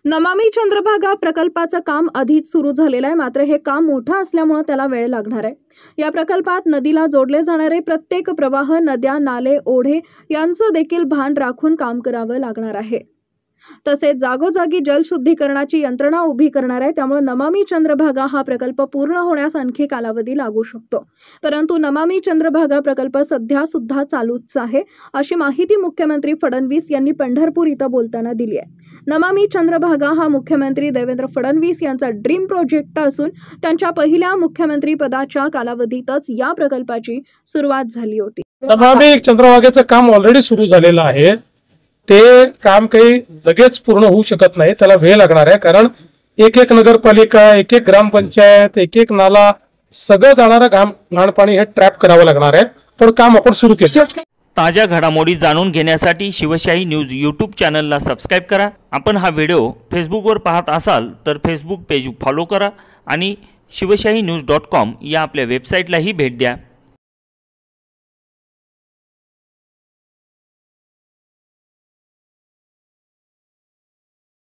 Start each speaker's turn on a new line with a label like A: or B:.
A: नमामि चंद्रभागा प्रकल्पाचं काम आधीच सुरू झालेलं आहे, मात्र हे काम मोठं असल्यामुळे त्याला वेळ लागणार आहे। या प्रकल्पात नदीला जोडले जाणारे प्रत्येक प्रवाह, नद्या, नाले, ओढे यांचं देखील भान राखून काम करावं लागणार आहे। तसेच जागोजागी जलशुद्धीकरणाची यंत्रणा उभी करणार आहे, त्यामुळे नमामि चंद्रभागा हा प्रकल्प पूर्ण होण्यास आणखी कालावधी लागू शकतो। परंतु नमामि चंद्रभागा प्रकल्प सध्या सुद्धा चालूच आहे, अशी माहिती मुख्यमंत्री फडणवीस यांनी पंढरपूर इथं बोलताना दिली आहे। नमामि चंद्रभागा हा मुख्यमंत्री देवेंद्र फडणवीस यांचा ड्रीम प्रोजेक्ट असून त्यांच्या पहिल्या मुख्यमंत्री पदाच्या कालावधीतच या प्रकल्पाची सुरुवात झाली होती।
B: नमामि चंद्रभागेचं काम ऑलरेडी सुरू झालेलं आहे। ते काम काही लगेच पूर्ण होऊ शकत नाही, त्याला वेळ लागणार आहे। कारण एक एक नगरपालिका, एक एक ग्रामपंचायत, एक एक नाला, सगळं जाणारं घाण पाणी हे ट्रॅप करावं लागणार आहे। पण काम आपण सुरू केलं।
C: ताज्या घडामोडी जाणून घेण्यासाठी शिवशाही न्यूज यूट्यूब चॅनलला सबस्क्राइब करा। आपण हा व्हिडिओ फेसबुकवर पाहत असाल तर फेसबुक पेज फॉलो करा आणि शिवशाही news.com या आपल्या वेबसाईटलाही भेट द्या।